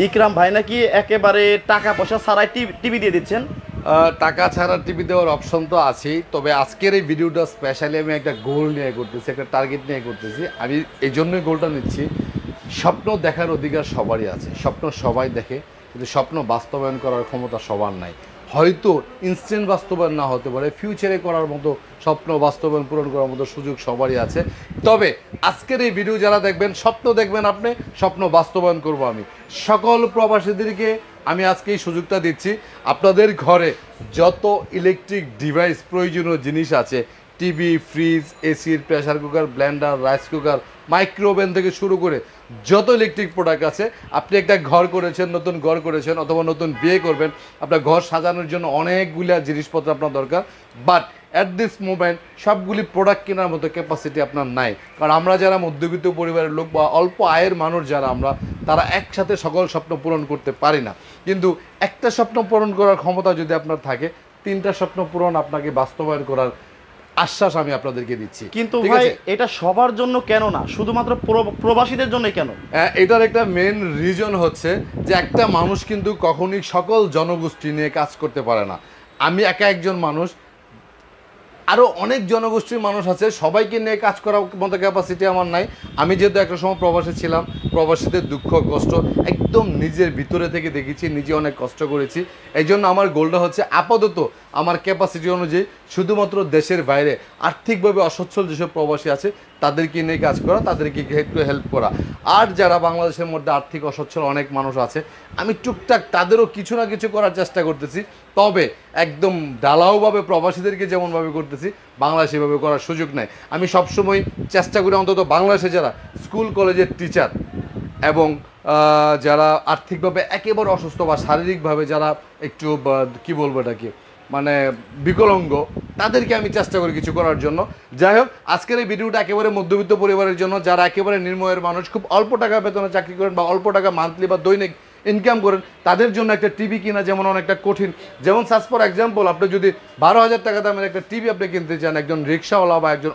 ইকরাম ভাই নাকি একেবারে টাকা পয়সা ছাড়াই টিভি দিয়ে দিচ্ছেন? টাকা ছাড়া টিভি দেওয়ার অপশন তো আছেই, তবে আজকের এই ভিডিওটা স্পেশালি আমি একটা গোল নিয়ে করতেছি, একটা টার্গেট নিয়ে করতেছি। আমি এই জন্যই গোলটা নিচ্ছি, স্বপ্ন দেখার অধিকার সবারই আছে, স্বপ্ন সবাই দেখে, কিন্তু স্বপ্ন বাস্তবায়ন করার ক্ষমতা সবার নাই। হয়তো ইনস্ট্যান্ট বাস্তবায়ন না হতে পারে, ফিউচারে করার মতো স্বপ্ন বাস্তবায়ন পূরণ করার মতো সুযোগ সবারই আছে। তবে আজকের এই ভিডিও যারা দেখবেন, স্বপ্ন দেখবেন আপনি, স্বপ্ন বাস্তবায়ন করব আমি। সকল প্রবাসীদেরকে আমি আজকে এই সুযোগটা দিচ্ছি, আপনাদের ঘরে যত ইলেকট্রিক ডিভাইস প্রয়োজনীয় জিনিস আছে, টিভি, ফ্রিজ, এসির, pressure cooker, blender, rice cooker, microwave oven থেকে শুরু করে যত ইলেকট্রিক প্রোডাক্ট আছে, আপনি একটা ঘর করেছেন, নতুন ঘর করেছেন অথবা নতুন বিয়ে করবেন, আপনার ঘর সাজানোর জন্য অনেকগুলো জিনিসপত্র আপনার দরকার, বাট অ্যাট দিস মোমেন্ট সবগুলি প্রোডাক্ট কেনার মতো ক্যাপাসিটি আপনার নাই। কারণ আমরা যারা মধ্যবিত্ত পরিবারের লোক বা অল্প আয়ের মানুষ যারা আমরা, তারা একসাথে সকল স্বপ্ন পূরণ করতে পারি না। কিন্তু একটা স্বপ্ন পূরণ করার ক্ষমতা যদি আপনার থাকে, তিনটা স্বপ্ন পূরণ আপনাকে বাস্তবায়ন করার আশ্বাস আমি আপনাদেরকে দিচ্ছি। কিন্তু ভাই এটা সবার জন্য কেন না, শুধুমাত্র প্রবাসীদের জন্য কেন? এটার একটা মেন রিজন হচ্ছে যে একটা মানুষ কিন্তু কখনই সকল জনগোষ্ঠী নিয়ে কাজ করতে পারে না। আমি একা একজন মানুষ, আরও অনেক জনগোষ্ঠীর মানুষ আছে, সবাইকে নিয়ে কাজ করার মতো ক্যাপাসিটি আমার নাই। আমি যেহেতু একটা সময় প্রবাসী ছিলাম, প্রবাসীদের দুঃখ কষ্ট একদম নিজের ভিতরে থেকে দেখেছি, নিজে অনেক কষ্ট করেছি। এই জন্য আমার গোলটা হচ্ছে আপাতত আমার ক্যাপাসিটি অনুযায়ী শুধুমাত্র দেশের বাইরে আর্থিকভাবে অসচ্ছল যেসব প্রবাসী আছে তাদেরকে নিয়ে কাজ করা, তাদেরকে একটু হেল্প করা। আর যারা বাংলাদেশের মধ্যে আর্থিক অসচ্ছল অনেক মানুষ আছে, আমি টুকটাক তাদেরও কিছু না কিছু করার চেষ্টা করতেছি। তবে একদম ঢালাওভাবে প্রবাসীদেরকে যেমনভাবে করতেছি, বাংলাদেশে এভাবে করার সুযোগ নেই। আমি সবসময় চেষ্টা করি অন্তত বাংলাদেশে যারা স্কুল কলেজের টিচার এবং যারা আর্থিকভাবে একেবারে অসুস্থ বা শারীরিকভাবে যারা একটু কী বলবো এটাকে মানে বিকলাঙ্গ, তাদেরকে আমি চেষ্টা করি কিছু করার জন্য। যাই হোক, আজকের এই ভিডিওটা একেবারে মধ্যবিত্ত পরিবারের জন্য, যারা একেবারে নির্ময়ের মানুষ, খুব অল্প টাকা বেতনে চাকরি করেন বা অল্প টাকা মান্থলি বা দৈনিক ইনকাম করেন, তাদের জন্য একটা টিভি কিনা যেমন অনেকটা কঠিন। যেমন সাজ ফর এক্সাম্পল, আপনি যদি 12,000 টাকা দামের একটা টিভি আপনি কিনতে চান, একজন রিক্সাওয়ালা বা একজন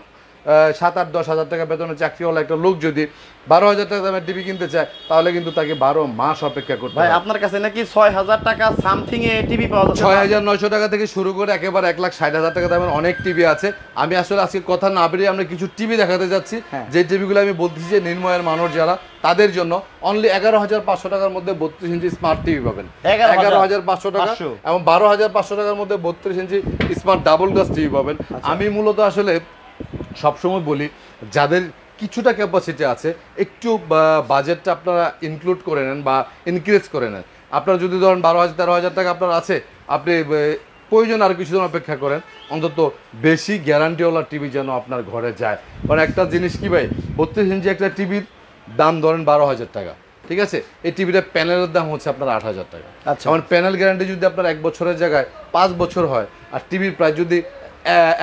7-8-10,000 টাকা বেতনের চাকরিওয়ালা একটা লোক যদি 12,000 টাকা দামের টিভি কিনতে চায়, তাহলে কিন্তু তাকে 12 মাস অপেক্ষা করতে হয়। ভাই আপনার কাছে নাকি 6,000 টাকা সামথিং এ টিভি পাওয়া যাচ্ছে? 6,900 টাকা থেকে শুরু করে একেবারে 1,60,000 টাকা দামের অনেক টিভি আছে। আমি আসলে আজকে কথা না বেরিয়ে আমরা কিছু টিভি দেখাতে যাচ্ছি, যে টিভিগুলো আমি বলতেছি যে নির্ময়ের মানুষ যারা, তাদের জন্য অনলি 11,500 টাকার মধ্যে 32 ইঞ্চি স্মার্ট টিভি পাবেন। 11,500 টাকা এবং 12,500 টাকার মধ্যে 32 ইঞ্চি স্মার্ট ডাবল গ্লাস টিভি পাবেন। আমি মূলত আসলে সবসময় বলি, যাদের কিছুটা ক্যাপাসিটি আছে, একটু বাজেটটা আপনারা ইনক্লুড করে নেন বা ইনক্রিজ করে নেন। আপনারা যদি ধরেন 12,000-13,000 টাকা আপনার আছে, আপনি প্রয়োজন আর কিছুদিন অপেক্ষা করেন, অন্তত বেশি গ্যারান্টিওয়ালা টিভি যেন আপনার ঘরে যায়। কারণ একটা জিনিস কি ভাই, 32 ইঞ্চি একটা টিভির দাম ধরেন 12,000 টাকা, ঠিক আছে? এই টিভিটার প্যানেলের দাম হচ্ছে আপনার 8,000 টাকা। আচ্ছা, আমার প্যানেল গ্যারান্টি যদি আপনার 1 বছরের জায়গায় 5 বছর হয়, আর টিভির প্রায় যদি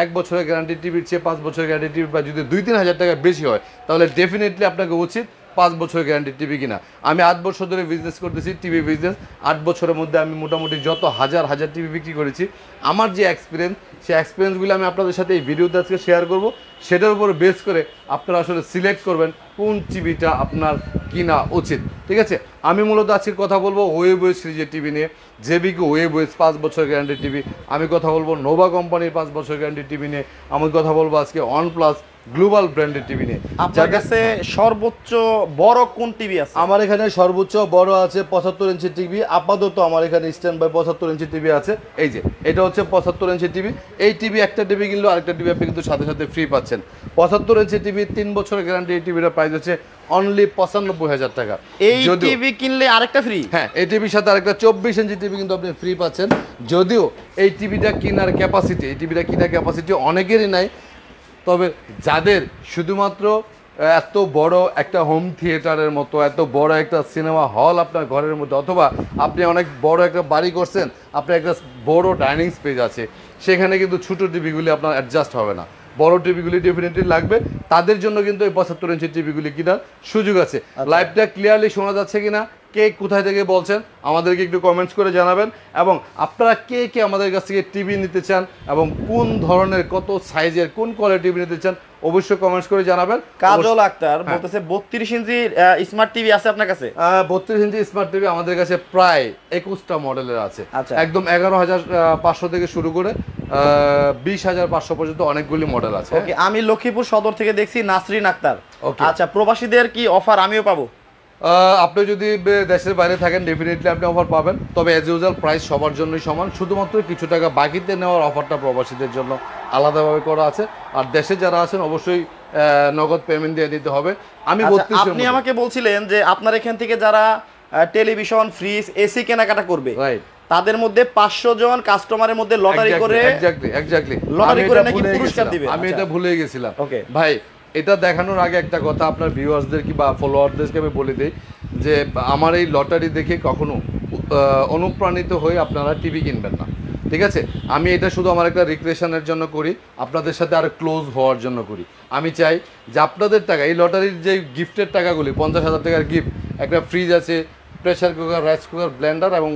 1 বছরের গ্যারান্টি টিভির চেয়ে 5 বছরের গ্যারান্টি টিভির প্রায় যদি 2-3 হাজার টাকা বেশি হয়, তাহলে ডেফিনেটলি আপনাকে উচিত 5 বছরের গ্যারান্টি টিভি কিনা। আমি 8 বছর ধরে বিজনেস করতেছি, টিভি বিজনেস। 8 বছরের মধ্যে আমি মোটামুটি যত হাজার হাজার টিভি বিক্রি করেছি, আমার যে এক্সপিরিয়েন্স, সেই এক্সপিরিয়েন্সগুলো আমি আপনাদের সাথে এই ভিডিওতে আজকে শেয়ার করব। সেটার উপর বেস করে আপনারা আসলে সিলেক্ট করবেন কোন টিভিটা আপনার কিনা উচিত, ঠিক আছে? আমি মূলত আজকে কথা বলবো ওয়েবওয়েজ সিরিজের টিভি নিয়ে, জেবিকে ওয়েবওয়েজ 5 বছর গ্যারান্টি টিভি। আমি কথা বলবো নোভা কোম্পানির 5 বছর গ্যারান্টি টিভি নিয়ে। আমি কথা বলবো আজকে OnePlus গ্লোবাল ব্র্যান্ডের টিভি নিয়ে। আপনার কাছে সর্বোচ্চ বড় কোন টিভি আছে? আমার এখানে সর্বোচ্চ বড় আছে 75 ইঞ্চি টিভি। আপাতত আমার এখানে স্ট্যান্ড বাই 75 ইঞ্চি টিভি আছে। এই যে এটা হচ্ছে 75 ইঞ্চি টিভি। এই টিভি, একটা টিভি কিনলেও আরেকটা টিভি আপনি কিন্তু সাথে সাথে ফ্রি পাচ্ছেন। 75 ইঞ্চি টিভি 3 বছরের গ্যারান্টি। এই টিভিটার প্রাইস হচ্ছে অনলি 95,000 টাকা। এই টিভি কিনলে আরেকটা ফ্রি? হ্যাঁ, এই টিভির সাথে আরেকটা 24 ইঞ্চি টিভি কিন্তু আপনি ফ্রি পাচ্ছেন। যদিও এই টিভিটা কেনার ক্যাপাসিটি অনেকেরই নাই, তবে যাদের শুধুমাত্র এত বড় একটা হোম থিয়েটারের মতো, এত বড় একটা সিনেমা হল আপনার ঘরের মধ্যে, অথবা আপনি অনেক বড় একটা বাড়ি করছেন, আপনার একটা বড় ডাইনিং স্পেস আছে, সেখানে কিন্তু ছোটো টিভিগুলি আপনার অ্যাডজাস্ট হবে না, বড় টিভিগুলি ডেফিনেটলি লাগবে। তাদের জন্য কিন্তু এই 75 ইঞ্চি টিভিগুলি কেনার সুযোগ আছে। লাইভটা ক্লিয়ারলি শোনা যাচ্ছে কিনা কে কোথায় থেকে বলছেন আমাদেরকে একটু কমেন্টস করে জানাবেন, এবং আপনারা কে কে আমাদের কাছ থেকে টিভি নিতে চান এবং কোন ধরনের কত সাইজের কোন কোয়ালিটির টিভি নিতে চান অবশ্যই কমেন্টস করে জানাবেন। কাজল আক্তার বলতেছে 32 ইঞ্চি স্মার্ট টিভি আছে আপনার কাছে? 32 ইঞ্চি স্মার্ট টিভি আমাদের কাছে প্রায় 21টা মডেলের আছে। আচ্ছা। একদম 11,500 থেকে শুরু করে 20,500 পর্যন্ত অনেকগুলি মডেল আছে। ওকে, আমি লক্ষ্মীপুর সদর থেকে দেখছি নাসরিন আক্তার। Okay. আচ্ছা, প্রবাসীদের কি অফার আমিও পাবো? আপনি যদি দেশের বাইরে থাকেন ডেফিনেটলি আপনি অফার পাবেন, তবে অ্যাজ ইউজুয়াল প্রাইস সবার জন্যই সমান, শুধুমাত্র কিছু টাকা বাকিতে নেওয়ার অফারটা প্রবাসীদের জন্য আলাদাভাবে করা আছে। আর দেশে যারা আছেন অবশ্যই নগদ পেমেন্ট দিয়ে দিতে হবে। আমি আচ্ছা, আপনি আমাকে বলছিলেন যে আপনার এখান থেকে যারা টেলিভিশন, ফ্রিজ, এসি কেনাকাটা করবে, রাইট, তাদের মধ্যে 500 জন কাস্টমারের মধ্যে লটারি করে এক্স্যাক্টলি লটারি করে নাকি পুরস্কার দিবে। আমি এটা ভুলে গেছিলাম। ওকে ভাই, এটা দেখানোর আগে একটা কথা আপনার ভিউয়ার্সদের কি বা ফলোয়ারদেরকে আমি বলে দিই যে আমার এই লটারি দেখে কখনো অনুপ্রাণিত হয়ে আপনারা টিভি কিনবেন না, ঠিক আছে? আমি এটা শুধু আমার একটা রিক্রিয়েশনের জন্য করি, আপনাদের সাথে আরো ক্লোজ হওয়ার জন্য করি। আমি চাই যে আপনাদের টাকা, এই লটারির যে গিফটের টাকাগুলি 50,000 টাকার গিফট, একটা ফ্রিজ আছে, pressure cooker, rice cooker, Blender এবং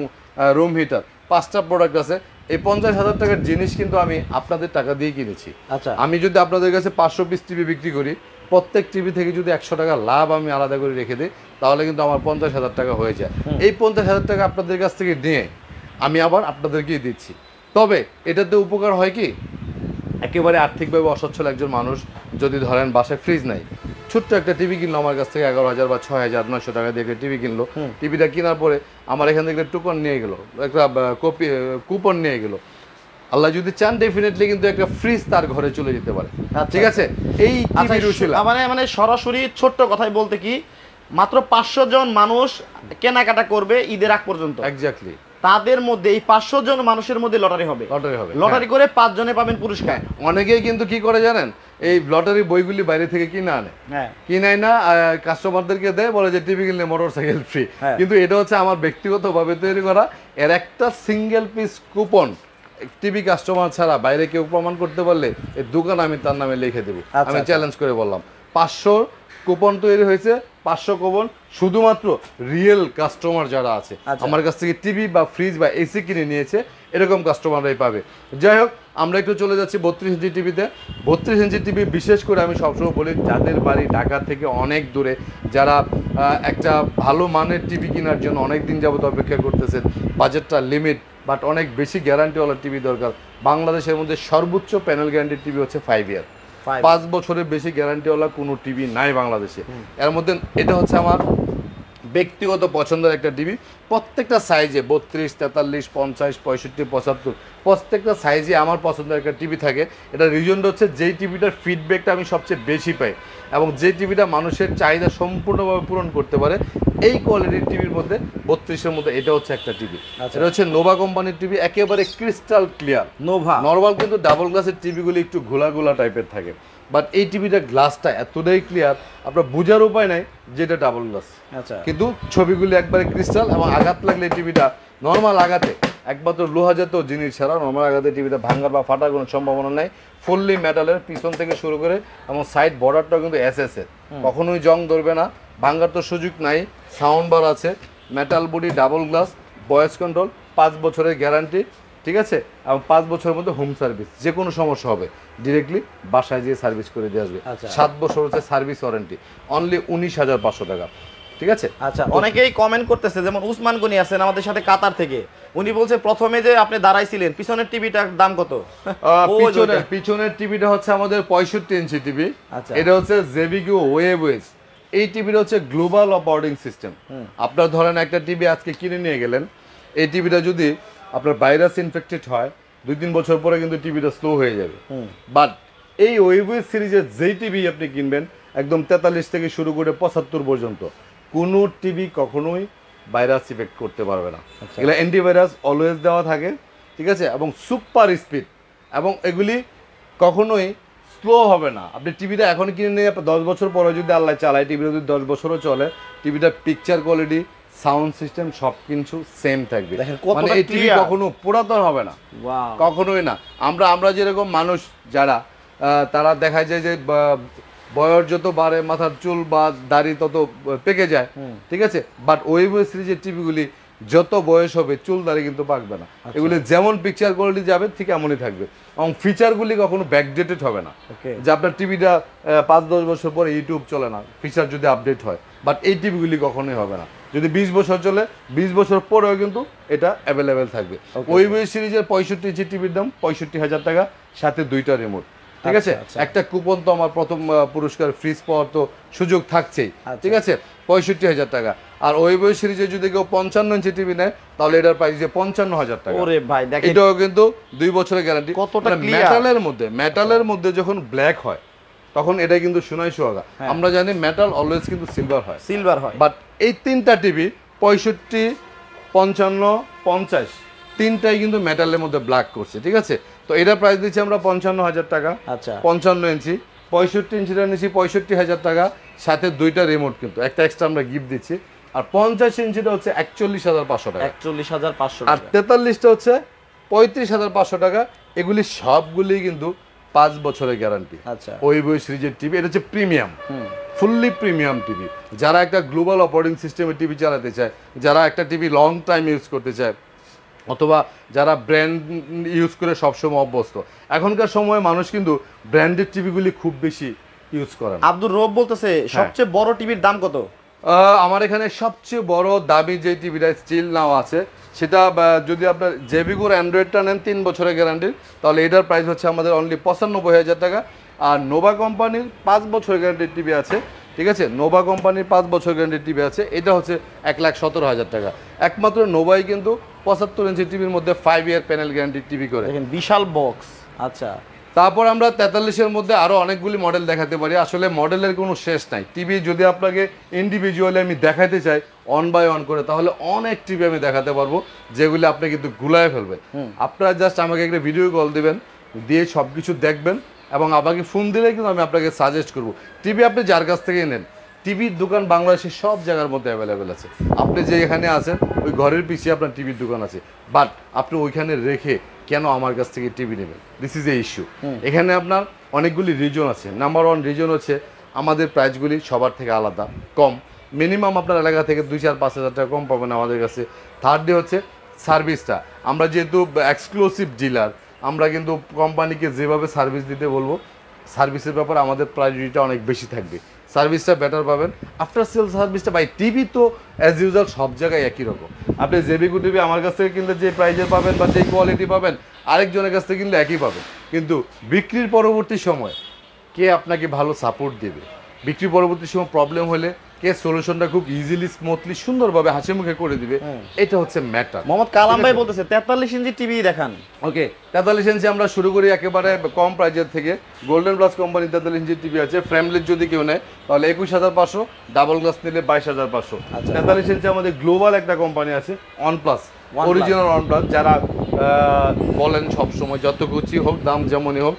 রুম হিটার, 5টা প্রোডাক্ট আছে। এই 50,000 টাকার জিনিস কিন্তু আমি আপনাদের টাকা দিয়ে কিনেছি। আচ্ছা, আমি যদি আপনাদের কাছে 500 পিস টিভি বিক্রি করি, প্রত্যেক টিভি থেকে যদি 100 টাকা লাভ আমি আলাদা করে রেখে দিই, তাহলে কিন্তু আমার 50,000 টাকা হয়ে যায়। এই 50,000 টাকা আপনাদের কাছ থেকে নিয়ে আমি আবার আপনাদেরকেই দিচ্ছি। তবে এটাতে উপকার হয় কি, একেবারে আর্থিকভাবে অসচ্ছল একজন মানুষ যদি ধরেন বাসায় ফ্রিজ নাই, ছোট্ট একটা টিভি কিনলো আমার কাছ থেকে 11,000 বা 6,900 টাকা দিয়ে টিভি কিনলো, টিভিটা কেনার পরে আমার এখান থেকে একটা টুকন নিয়ে গেলো, একটা কুপন নিয়ে গেলো, আল্লাহ যদি চান ডেফিনেটলি কিন্তু একটা ফ্রিজ তার ঘরে চলে যেতে পারে। ঠিক আছে, এই মানে সরাসরি ছোট্ট কথাই বলতে কি মাত্র 500 জন মানুষ কেনাকাটা করবে ঈদের আগ পর্যন্ত, এক্স্যাক্টলি তাদের মধ্যে এই 500 জন মানুষের মধ্যে লটারি হবে, লটারি করে 5 জনে পাবেন পুরস্কার। অনেকেই কিন্তু কি করে জানেন, এই লটারি বইগুলি বাইরে থেকে কিনে আনে, কিনে না কাস্টমারদেরকে দেয়, বলে যে টিভি কিনলে মোটরসাইকেল ফ্রি। কিন্তু এটা হচ্ছে আমার ব্যক্তিগতভাবে তৈরি করা, এর একটা single piece coupon TV customer ছাড়া বাইরে কেউ প্রমাণ করতে পারলে এই দোকান আমি তার নামে লিখে দেবো। আমি চ্যালেঞ্জ করে বললাম 500 কুপন তৈরি হয়েছে, 500 কুপন শুধুমাত্র রিয়েল কাস্টমার যারা আছে আমার কাছ থেকে টিভি বা ফ্রিজ বা এসি কিনে নিয়েছে, এরকম কাস্টমাররাই পাবে। যাই হোক, আমরা একটু চলে যাচ্ছি 32 ইঞ্চি টিভিতে। 32 ইঞ্চি টিভি বিশেষ করে আমি সবসময় বলি, যাদের বাড়ি ঢাকা থেকে অনেক দূরে, যারা একটা ভালো মানের টিভি কেনার জন্য অনেক দিন যাবত অপেক্ষা করতেছেন, বাজেটটা লিমিট বাট অনেক বেশি গ্যারান্টিওয়ালা টিভি দরকার। বাংলাদেশের মধ্যে সর্বোচ্চ প্যানেল গ্যারান্টির টিভি হচ্ছে 5 ইয়ার, 5 বছরের বেশি গ্যারান্টিওয়ালা কোনো টিভি নাই বাংলাদেশে। এর মধ্যে এটা হচ্ছে আমার ব্যক্তিগত পছন্দের একটা টিভি। প্রত্যেকটা সাইজে 32, 43, 50, 65, 75 প্রত্যেকটা সাইজে আমার পছন্দের একটা টিভি থাকে। এটা রিজনটা হচ্ছে যেই টিভিটার ফিডব্যাকটা আমি সবচেয়ে বেশি পাই এবং যে টিভিটা মানুষের চাহিদা সম্পূর্ণভাবে পূরণ করতে পারে, এই কোয়ালিটির টিভির মধ্যে 32-এর মধ্যে এটা হচ্ছে একটা টিভি। এটা হচ্ছে নোভা কোম্পানির টিভি, একেবারে ক্রিস্টাল ক্লিয়ার। নোভা নর্মাল কিন্তু ডাবল গ্লাসের টিভিগুলি একটু ঘোলা ঘোলা টাইপের থাকে, বাট এই টিভিটার গ্লাসটা এতটাই ক্লিয়ার আপনার বোঝার উপায় নাই যে এটা ডাবল গ্লাস। আচ্ছা, কিন্তু ছবিগুলি একবারে ক্রিস্টাল এবং আঘাত লাগলে টিভিটা নর্মাল আঘাতে, একমাত্র লোহাজাত জিনিস ছাড়া নর্মাল আঘাতে টিভিটা ভাঙার বা ফাটার কোনো সম্ভাবনা নাই। ফুললি মেটালের, পিছন থেকে শুরু করে এবং সাইড বর্ডারটাও কিন্তু এসএস এর, কখনোই জং ধরবে না, ভাঙার তো সুযোগ নাই। সাউন্ড বার আছে, metal body, double glass, voice control, 5 বছরের গ্যারান্টি, ঠিক আছে? এবং 5 বছরের মধ্যে হোম সার্ভিস, যে কোনো সমস্যা হবে ডিরেক্টলি বাসায় যেয়ে সার্ভিস করে দিয়ে আসবে। 7 বছর হচ্ছে সার্ভিস ওয়ারেন্টি, অনলি 19,500 টাকা, ঠিক আছে? আচ্ছা, অনেকেই কমেন্ট করতেছে, যেমন উসমান গনি আছেন আমাদের সাথে কাতার থেকে, উনি বলছে প্রথমে যে আপনি দাঁড়াইছিলেন পিছনের টিভিটার দাম কত? পিছনের টিভিটা হচ্ছে আমাদের 65 ইঞ্চি টিভি। এটা হচ্ছে জেবিকিউ ওয়েবওয়েজ। এই টিভিটা হচ্ছে গ্লোবাল অপারেটিং সিস্টেম। আপনার ধরেন একটা টিভি আজকে কিনে নিয়ে গেলেন, এই টিভিটা যদি আপনার ভাইরাস ইনফেক্টেড হয় 2-3 বছর পরে কিন্তু টিভিটা স্লো হয়ে যাবে। বাট এই ওয়েবওয়েজ সিরিজের যেই টিভি আপনি কিনবেন, একদম 43 থেকে শুরু করে 75 পর্যন্ত কোনো টিভি কখনোই ভাইরাস ইফেক্ট করতে পারবে না। এগুলো অ্যান্টিভাইরাস অলওয়েজ দেওয়া থাকে, ঠিক আছে? এবং সুপার স্পিড, এবং এগুলি কখনোই স্লো হবে না। আপনি টিভিটা এখন কিনে নিয়ে 10 বছর পরে যদি আল্লাহ চালায়, টিভিটা যদি 10 বছরও চলে, টিভিটার পিকচার কোয়ালিটি, সাউন্ড সিস্টেম সব কিছু সেম থাকবে। মানে এই টিভি কখনো পুরাতন হবে না, কখনোই না। আমরা যেরকম মানুষ যারা, তারা দেখা যায় যে বয়স যত বাড়ে মাথার চুল বা দাড়ি তত পেকে যায়, ঠিক আছে। বাট ওয়েবো সিরিজের টিভিগুলি যত বয়স হবে চুল দাড়ি কিন্তু পাকবে না, এগুলি যেমন পিকচার কোয়ালিটি যাবে ঠিক এমনই থাকবে, এবং ফিচারগুলি কখনো ব্যাকডেটেড হবে না, যে আপনার টিভিটা 5-10 বছর পরে ইউটিউব চলে না, ফিচার যদি আপডেট হয়, বাট এই টিভিগুলি কখনোই হবে না। যদি 20 বছর চলে 20 বছর পরেও কিন্তু এটা অ্যাভেলেবেল থাকবে। ওয়েবো সিরিজের 65 ইঞ্চি টিভির দাম 65,000 টাকা, সাথে 2টা রিমোট, ঠিক আছে। একটা কুপন তো আমার প্রথম পুরস্কার ফ্রিজ পাওয়ার তো সুযোগ থাকছেই, ঠিক আছে, 65,000 টাকা। আর ওয়েবো সিরিজে যদি কেউ 55 ইঞ্চি টিভি নেয় তাহলে এটার প্রাইস যে 55,000 টাকা। ওরে ভাই দেখেন, এটাও কিন্তু 2 বছরের গ্যারান্টি। কতটা মেটালের মধ্যে যখন ব্ল্যাক হয় তখন এটা কিন্তু সোনাই সোহাগা। আমরা জানি মেটাল অলওয়েজ কিন্তু সিলভার হয়, বাট এই তিনটা টিভি 65, 55, 50 তিনটাই কিন্তু মেটালের মধ্যে ব্ল্যাক করছে, ঠিক আছে। তো এটার প্রাইস দিচ্ছি আমরা 55,000 টাকা। আচ্ছা, 55 ইঞ্চি 65 ইঞ্চিটা নিচ্ছি 65,000 টাকা, সাথে 2টা রিমোট, কিন্তু একটা এক্সট্রা আমরা গিফট দিচ্ছি। আর 50 ইঞ্চিটা হচ্ছে 41,500 টাকা, 41,500 আর 43টা হচ্ছে 35,500 টাকা। এগুলি সবগুলি কিন্তু 5 বছরের গ্যারান্টি। আচ্ছা, ওয়েবো সিরিজের টিভি, এটা হচ্ছে প্রিমিয়াম, ফুললি প্রিমিয়াম টিভি। যারা একটা গ্লোবাল অপারেটিং সিস্টেমের টিভি চালাতে চায়, যারা একটা টিভি লং টাইম ইউজ করতে চায়, অথবা যারা ব্র্যান্ড ইউজ করে সবসময় অভ্যস্ত, এখনকার সময়ে মানুষ কিন্তু ব্র্যান্ডেড টিভিগুলি খুব বেশি ইউজ করে না। আব্দুর রব বলতেছে সবচেয়ে বড় টিভির দাম কত? আমার এখানে সবচেয়ে বড় দামি যে টিভিটা স্টিল নাও আছে সেটা, যদি আপনার জেবিকোর অ্যান্ড্রয়েডটা নেন 3 বছরের গ্যারান্টির, তাহলে এটার প্রাইস হচ্ছে আমাদের অনলি 95,000 টাকা। আর নোভা কোম্পানির 5 বছরের গ্যারান্টির টিভি আছে, ঠিক আছে, নোভা কোম্পানির 5 বছর গ্যারান্টির টিভি আছে, এটা হচ্ছে 1,17,000 টাকা। একমাত্র নোভাই কিন্তু 75 ইঞ্চি টিভির মধ্যে 5 ইয়ার প্যানেল গ্যারান্টির টিভি করে, দেখেন বিশাল বক্স। আচ্ছা, তারপর আমরা 43-এর মধ্যে আরো অনেকগুলি মডেল দেখাতে পারি, আসলে মডেলের কোনো শেষ নাই। টিভি যদি আপনাকে ইন্ডিভিজুয়ালি আমি দেখাতে চাই অন বাই অন করে, তাহলে অনেক টিভি আমি দেখাতে পারবো যেগুলি আপনি কিন্তু গুলায় ফেলবেন। আপনারা জাস্ট আমাকে একটা ভিডিও কল দিবেন, দিয়ে সব কিছু দেখবেন, এবং আমাকে ফোন দিলে কিন্তু আমি আপনাকে সাজেস্ট করবো টিভি আপনি যার কাছ থেকেই নেন। টিভির দোকান বাংলাদেশের সব জায়গার মধ্যে অ্যাভেলেবেল আছে। আপনি যে এখানে আছেন ওই ঘরের পিছিয়ে আপনার টিভির দোকান আছে, বাট আপনি ওইখানে রেখে কেন আমার কাছ থেকে টিভি নেবেন? This is a issue. এখানে আপনার অনেকগুলি রিজন আছে। নাম্বার 1 রিজন হচ্ছে আমাদের প্রাইসগুলি সবার থেকে আলাদা, কম, মিনিমাম আপনার এলাকা থেকে 2-4-5 হাজার টাকা কম পাবেন আমাদের কাছে। থার্ডলি হচ্ছে সার্ভিসটা, আমরা যেহেতু এক্সক্লুসিভ ডিলার, আমরা কিন্তু কোম্পানিকে যেভাবে সার্ভিস দিতে বলবো সার্ভিসের ব্যাপারে আমাদের প্রায়োরিটিটা অনেক বেশি থাকবে, সার্ভিসটা বেটার পাবেন। আফটার সেল সার্ভিসটা বাই টিভি তো অ্যাজ ইউজুয়াল সব জায়গায় একই রকম। আপনি জেবিকো টিভি আমার কাছ থেকে কিনলে যে প্রাইজের পাবেন বা যে কোয়ালিটি পাবেন আরেকজনের কাছ থেকে কিনলে একই পাবেন, কিন্তু বিক্রির পরবর্তী সময় কে আপনাকে ভালো সাপোর্ট দেবে, বিক্রির পরবর্তী সময় প্রবলেম হলে কে সলিউশনটা খুব ইজিলি স্মুথলি সুন্দরভাবে হাসি মুখে করে দিবে, এটা হচ্ছে ম্যাটার। মোহাম্মদ কালাম ভাই বলতেছে 43 ইঞ্চি টিভি দেখান। ওকে, 43 ইঞ্চি আমরা শুরু করি একেবারে কম প্রাইজের থেকে। গোল্ডেন প্লাস কোম্পানির 43 ইঞ্চি টিভি আছে, ফ্রেমলেস যদি কেউ নেয় তাহলে 21,500, ডাবল গ্লাস নিলে 22,500। 43 ইঞ্চি আমাদের গ্লোবাল একটা কোম্পানি আছে OnePlus, অরিজিনাল OnePlus, যারা বলেন সবসময় যত কুচি হোক দাম যেমনই হোক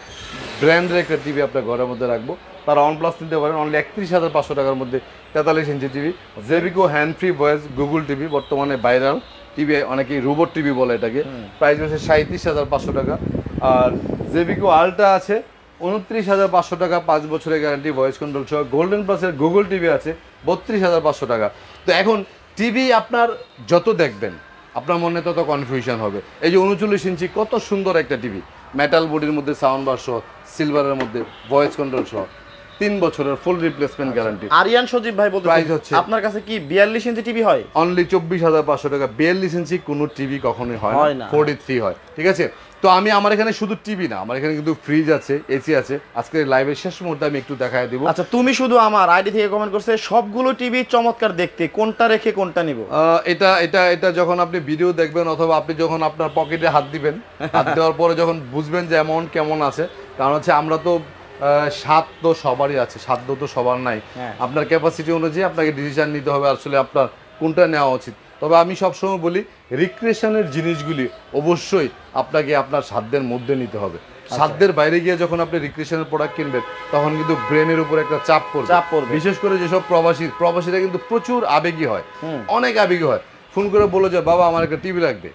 ব্র্যান্ডের একটা টিভি আপনার ঘরের মধ্যে রাখবো, তারা OnePlus নিতে পারেন অনলি 31,500 টাকার মধ্যে 43 ইঞ্চি টিভি। জেবিকো hand free voice Google TV বর্তমানে ভাইরাল টিভি, অনেকেই রোবট টিভি বলে এটাকে, প্রাইস হচ্ছে 37,500 টাকা। আর জেবিকো আলট্রা আছে 29,500 টাকা, 5 বছরের গ্যারান্টি, ভয়েস কন্ট্রোল সহ। গোল্ডেন প্লাসের গুগল টিভি আছে 32,500 টাকা। তো এখন টিভি আপনার যত দেখবেন আপনার মনে তত কনফিউশন হবে। এই যে 39 ইঞ্চি কত সুন্দর একটা টিভি, মেটাল বডির মধ্যে সাউন্ড বার সহ, সিলভারের মধ্যে ভয়েস কন্ট্রোল সহ, 3 বছরের ফুল রিপ্লেসমেন্ট গ্যারান্টি। আরিয়ান সজীব ভাই বলতে প্রাইস হচ্ছে আপনার কাছে কি 42 ইঞ্চি টিভি হয়? অনলি 24,500 টাকা। 42 ইঞ্চি কোনো টিভি কখনোই হয় না, 43 হয়, ঠিক আছে। তো আমি আমার এখানে শুধু টিভি না, আমার এখানে কিন্তু ফ্রিজ আছে, এসি আছে। আজকে লাইভের শেষ মুহূর্তে আমি একটু দেখায় দিব। আচ্ছা, তুমি শুধু আমার আইডি থেকে কমেন্ট করছে সবগুলো টিভি চমৎকার দেখতে, কোনটা রেখে কোনটা নিব? এটা এটা এটা যখন আপনি ভিডিও দেখবেন অথবা আপনি যখন আপনার পকেটে হাত দিবেন, হাত দেওয়ার পরে যখন বুঝবেন যে অ্যামাউন্ট কেমন আছে, কারণ হচ্ছে আমরা তো স্বাদ তো সবারই আছে, সাধ্য তো সবার নাই। আপনার ক্যাপাসিটি অনুযায়ী আপনাকে ডিসিশন নিতে হবে আসলে আপনার কোনটা নেওয়া উচিত। তবে আমি সবসময় বলি রিক্রিয়েশনের জিনিসগুলি অবশ্যই আপনাকে আপনার সাধ্যের মধ্যে নিতে হবে। সাধ্যের বাইরে গিয়ে যখন আপনি রিক্রিয়েশনের প্রোডাক্ট কিনবেন তখন কিন্তু ব্রেনের উপর একটা চাপ পড়বে। বিশেষ করে যেসব প্রবাসীরা কিন্তু প্রচুর আবেগী হয়, অনেক আবেগী হয়। ফোন করে বলে যে বাবা আমার একটা টিভি লাগবে।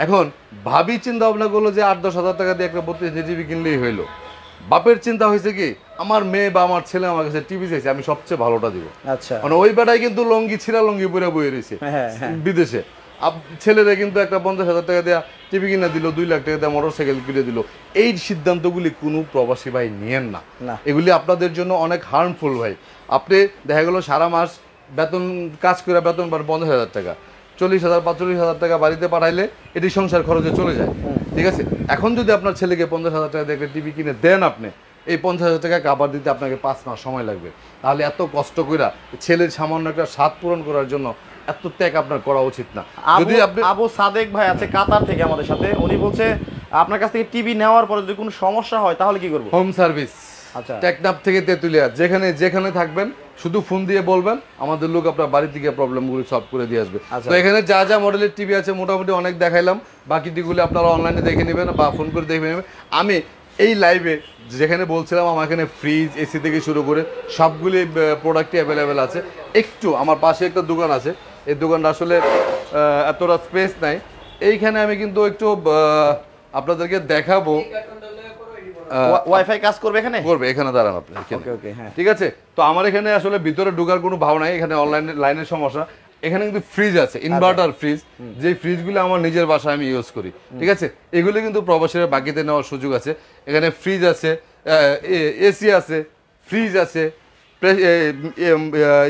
এখন ভাবি চিন্তা ভাবনা করলো যে 8-10 হাজার টাকা দিয়ে একটা 32 ইঞ্চি টিভি কিনলেই হইলো, বাপের চিন্তা হয়েছে কি আমার মেয়ে বা আমার ছেলে আমার কাছে টিভি চাইছে, আমি সবচেয়ে ভালোটা দিব। আচ্ছা, মানে ওই বেটায় কিন্তু লঙ্গি ছিঁড়া লঙ্গি পরে বয়ে রয়েছে বিদেশে, ছেলেরা কিন্তু একটা 50,000 টাকা দেওয়া টিভি কিনা দিল, 2 লাখ টাকা দেওয়া মোটরসাইকেল কিনে দিল। এই সিদ্ধান্তগুলি কোনো প্রবাসী ভাই নিয়েন না, এগুলি আপনাদের জন্য অনেক হার্মফুল ভাই। আপনি দেখা গেল সারা মাস বেতন কাজ করে বেতন পান 50,000 টাকা, 40,000 45,000 টাকা বাড়িতে পাঠাইলে এটি সংসার খরচে চলে যায়, ঠিক আছে। এখন যদি আপনার ছেলেকে 50,000 টাকা দিয়ে টিভি কিনে দেন, আপনি এই 50,000 টাকা কাবার দিতে আপনাকে 5 মাস সময় লাগবে। তাহলে এত কষ্ট কইরা ছেলের সামান্য একটা স্বাদ পূরণ করার জন্য এত ত্যাগ আপনার করা উচিত না। যদি আপনি আবু সাদেক ভাই আছে কাতার থেকে আমাদের সাথে, উনি বলছে আপনার কাছ থেকে টিভি নেওয়ার পরে যদি কোনো সমস্যা হয় তাহলে কি করব? হোম সার্ভিস, আচ্ছা, টেকনাফ থেকে তেতুলিয়া, যেখানে থাকবেন শুধু ফোন দিয়ে বলবেন, আমাদের লোক আপনার বাড়ি থেকে প্রবলেমগুলো সলভ করে দিয়ে আসবে। তো এখানে যা যা মডেলের টিভি আছে মোটামুটি অনেক দেখাইলাম, বাকিটিগুলো আপনারা অনলাইনে দেখে নেবেন বা ফোন করে দেখে নেবেন। আমি এই লাইভে যেখানে বলছিলাম আমার এখানে ফ্রিজ এসি থেকে শুরু করে সবগুলি প্রোডাক্টই অ্যাভেলেবেল আছে। একটু আমার পাশে একটা দোকান আছে, এই দোকানটা আসলে এতটা স্পেস নাই, এইখানে আমি কিন্তু একটু আপনাদেরকে দেখাবো। ওয়াইফাই কাজ করবে এখানে? করবে, এখানে দাঁড়ান আপনি, ঠিক আছে। তো আমার এখানে আসলে ভিতরে ঢোকার কোনো ভাব নাই, এখানে অনলাইনে লাইনের সমস্যা। এখানে কিন্তু ফ্রিজ আছে, ইনভার্টার ফ্রিজ, যে ফ্রিজগুলো আমার নিজের বাসায় আমি ইউজ করি, ঠিক আছে। এগুলো কিন্তু প্রবাসীরা বাকিতে নেওয়ার সুযোগ আছে। এখানে ফ্রিজ আছে, এসি আছে, ফ্রিজ আছে,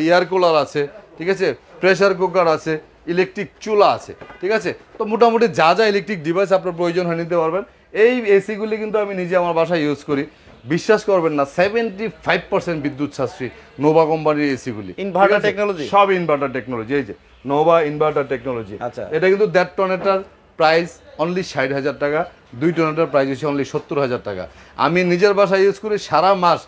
এয়ার কুলার আছে, ঠিক আছে, প্রেসার কুকার আছে, ইলেকট্রিক চুলা আছে, ঠিক আছে। তো মোটামুটি যা যা ইলেকট্রিক ডিভাইস আপনার প্রয়োজন হয় নিতে পারবেন। এই এসিগুলি কিন্তু আমি নিজে আমার বাসায় ইউজ করি। বিশ্বাস করবেন না, 75% বিদ্যুৎ সাশ্রয়ী নোভা কোম্পানির এসিগুলি, ইনভার্টার টেকনোলজি, সব ইনভার্টার টেকনোলজি। এই যে নোভা ইনভার্টার টেকনোলজি, আচ্ছা, এটা কিন্তু 1.5 টনেরটার প্রাইস অনলি 60,000 টাকা, 2 টনেরটার প্রাইস হচ্ছে অনলি 70,000 টাকা। আমি নিজের বাসায় ইউজ করি, সারা মাস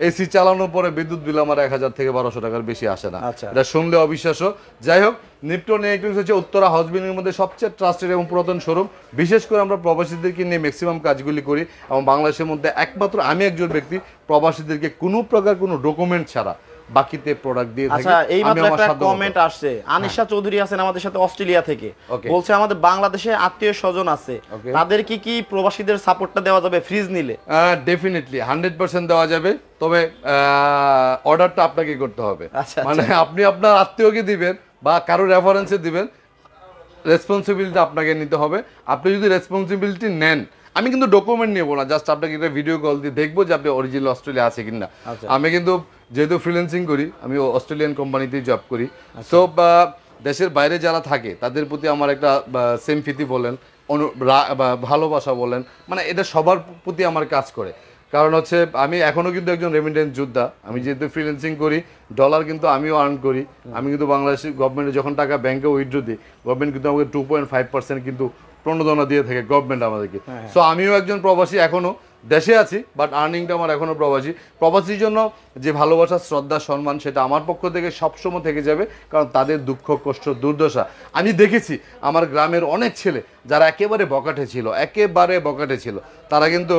এসি চালানোর পরে বিদ্যুৎ বিল আমার 1,000 থেকে 1,200 টাকার বেশি আসে না। এটা শুনলে অবিশ্বাস্য। যাই হোক, নিপটন ইলেকট্রনিক্স হচ্ছে উত্তরা হাউসবিল্ডিং এর মধ্যে সবচেয়ে ট্রাস্টেড এবং পুরাতন শোরুম। বিশেষ করে আমরা প্রবাসীদেরকে নিয়ে ম্যাক্সিমাম কাজগুলি করি এবং বাংলাদেশের মধ্যে একমাত্র আমি একজন ব্যক্তি প্রবাসীদেরকে কোনো প্রকার কোনো ডকুমেন্ট ছাড়া বাকিতে প্রোডাক্ট দিয়ে থাকি। আচ্ছা, এই মাত্র একটা কমেন্ট আসছে, আনিশা চৌধুরী আছেন আমাদের সাথে অস্ট্রেলিয়া থেকে, বলছে আমাদের বাংলাদেশে আত্মীয় স্বজন আছে, তাদের কি প্রবাসীদের সাপোর্টটা দেওয়া যাবে ফ্রিজ নিলে? ডেফিনেটলি 100% দেওয়া যাবে, তবে অর্ডারটা আপনাকে করতে হবে। মানে আপনি আপনার আত্মীয়কে দিবেন বা কারো রেফারেন্সে দিবেন, রেসপন্সিবিলিটি আপনাকে নিতে হবে। আপনি যদি রেসপন্সিবিলিটি নেন, আমি কিন্তু ডকুমেন্ট নেবো না, জাস্ট আপনাকে একটা ভিডিও কল দিয়ে দেখবো যে আপনি অরিজিনাল অস্ট্রেলিয়া আছে কিনা। আমি কিন্তু যেহেতু ফ্রিল্যান্সিং করি, আমি অস্ট্রেলিয়ান কোম্পানিতেই জব করি, সো দেশের বাইরে যারা থাকে তাদের প্রতি আমার একটা সিম্প্যাথি বলেন, ভালোবাসা বলেন, মানে এটা সবার প্রতি আমার কাজ করে। কারণ হচ্ছে আমি এখনও কিন্তু একজন রেমিটেন্স যোদ্ধা। আমি যেহেতু ফ্রিল্যান্সিং করি, ডলার কিন্তু আমিও আর্ন করি। আমি কিন্তু বাংলাদেশের গভর্নমেন্টে যখন টাকা ব্যাংকে উইথড্র দিই, গভর্নমেন্ট কিন্তু আমাকে 2.5% কিন্তু প্রণোদনা দিয়ে থাকে গভর্নমেন্ট আমাদেরকে। সো আমিও একজন প্রবাসী, এখনও দেশে আছি, বাট আর্নিংটা আমার এখনও প্রবাসী। প্রবাসীর জন্য যে ভালোবাসা, শ্রদ্ধা, সম্মান সেটা আমার পক্ষ থেকে সবসময় থেকে যাবে, কারণ তাদের দুঃখ কষ্ট দুর্দশা আমি দেখেছি। আমার গ্রামের অনেক ছেলে যারা একেবারে বকাটে ছিল, তারা কিন্তু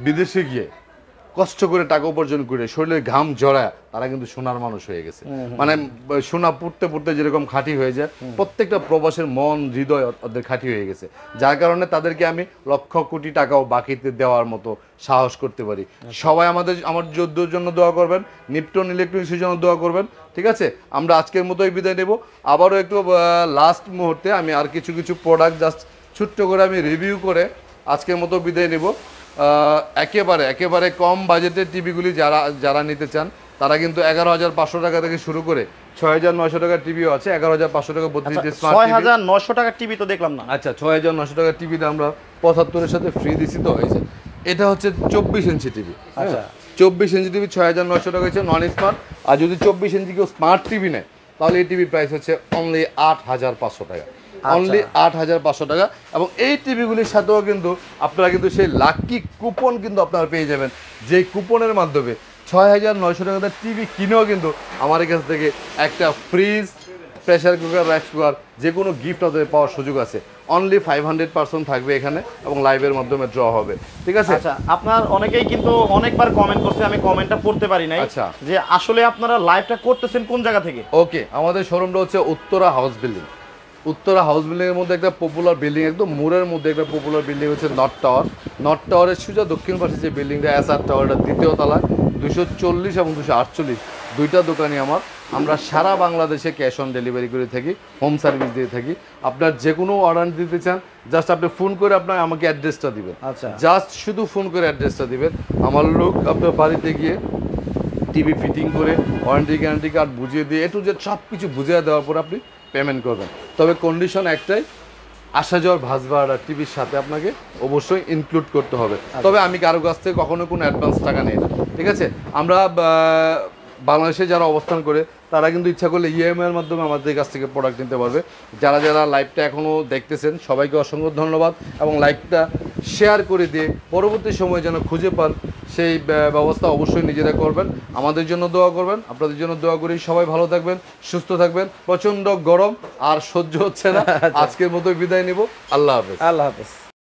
বিদেশে গিয়ে কষ্ট করে টাকা উপার্জন করে শরীরের ঘাম জড়ায় তারা কিন্তু সোনার মানুষ হয়ে গেছে। মানে সোনা পড়তে পড়তে যেরকম খাঁটি হয়ে যায়, প্রত্যেকটা প্রবাসের মন হৃদয় ওদের খাঁটি হয়ে গেছে, যার কারণে তাদেরকে আমি লক্ষ কোটি টাকাও বাকিতে দেওয়ার মতো সাহস করতে পারি। সবাই আমার যুদ্ধের জন্য দোয়া করবেন, নিপটন ইলেকট্রনিক্সের জন্য দোয়া করবেন, ঠিক আছে। আমরা আজকের মতোই বিদায় নেব। আবারও একটু লাস্ট মুহূর্তে আমি আর কিছু প্রোডাক্ট জাস্ট ছোট্ট করে আমি রিভিউ করে আজকের মতো বিদায় নেব। একেবারে কম বাজেটের টিভিগুলি যারা নিতে চান তারা কিন্তু 11,500 টাকা থেকে শুরু করে 6,900 টাকার টিভিও আছে। 11,500 টাকা 32 স্মার্ট টিভি। 6,900 টাকার টিভি তো দেখলাম না। আচ্ছা, 6,900 টাকার টিভিটা আমরা 75-এর সাথে ফ্রি দিছি। তো হয়েছে, এটা হচ্ছে 24 ইঞ্চি টিভি। আচ্ছা, 24 ইঞ্চি টিভি 6,900 টাকা হচ্ছে নন স্মার্ট। আর যদি 24 ইঞ্চি কেউ স্মার্ট টিভি নেয় তাহলে এই টিভির প্রাইস হচ্ছে অনলি 8,500 টাকা, অনলি 8,500 টাকা। এবং এই টিভিগুলির সাথেও কিন্তু আপনারা কিন্তু সেই লাকি কুপন কিন্তু আপনারা পেয়ে যাবেন, যেই কুপনের মাধ্যমে 6,900 টাকার টিভি কিনেও কিন্তু আমার কাছ থেকে একটা fridge, pressure cooker, rice cooker যে কোনো গিফট আপনাদের পাওয়ার সুযোগ আছে। অনলি 500% থাকবে এখানে এবং লাইভের মাধ্যমে ড্র হবে, ঠিক আছে। আচ্ছা, আপনার অনেকেই কিন্তু অনেকবার কমেন্ট করছে, আমি কমেন্টটা পড়তে পারি নাই। আচ্ছা, যে আসলে আপনারা লাইভটা করতেছেন কোন জায়গা থেকে? ওকে, আমাদের শোরুমটা হচ্ছে Uttara house building, Uttara house building এর মধ্যে একটা পপুলার বিল্ডিং, একদম মোড়ের মধ্যে একটা পপুলার বিল্ডিং হচ্ছে নর্থ টাওয়ার। নর্থ টাওয়ারের সোজা দক্ষিণ পাশে যে বিল্ডিংটা এসআর টাওয়ারটা, দ্বিতীয় তলায় 240 এবং 248 দুইটা দোকানই আমার। আমরা সারা বাংলাদেশে ক্যাশ অন ডেলিভারি করে থাকি, হোম সার্ভিস দিয়ে থাকি। আপনার যে কোনো অর্ডার দিতে চান, জাস্ট আপনি ফোন করে আপনার আমাকে অ্যাড্রেসটা দিবেন। আচ্ছা, জাস্ট শুধু ফোন করে অ্যাড্রেসটা দিবেন, আমার লোক আপনার বাড়িতে গিয়ে টিভি ফিটিং করে ওয়ারেন্টি গ্যারান্টি কার্ড বুঝিয়ে দিয়ে একটু যে সব কিছু বুঝিয়ে দেওয়ার পর আপনি পেমেন্ট করবেন। তবে কন্ডিশন একটাই, আসা যাওয়ার ভাস ভাড়া টিভির সাথে আপনাকে অবশ্যই ইনক্লুড করতে হবে। তবে আমি কারো কাছ থেকে কখনো কোনো অ্যাডভান্স টাকা নেই না, ঠিক আছে? আমরা বাংলাদেশে যারা অবস্থান করে তারা কিন্তু ইচ্ছা করলে ইএমআই এর মাধ্যমে আমাদের কাছ থেকে প্রোডাক্ট নিতে পারবে। যারা যারা লাইভটা এখনও দেখতেছেন সবাইকে অসংখ্য ধন্যবাদ, এবং লাইভটা শেয়ার করে দিয়ে পরবর্তী সময় যেন খুঁজে পান সেই ব্যবস্থা অবশ্যই নিজেরা করবেন। আমাদের জন্য দোয়া করবেন, আপনাদের জন্য দোয়া করি। সবাই ভালো থাকবেন, সুস্থ থাকবেন। প্রচণ্ড গরম আর সহ্য হচ্ছে না, আজকের মতো বিদায় নিব। আল্লাহ হাফেজ। আল্লাহ হাফেজ।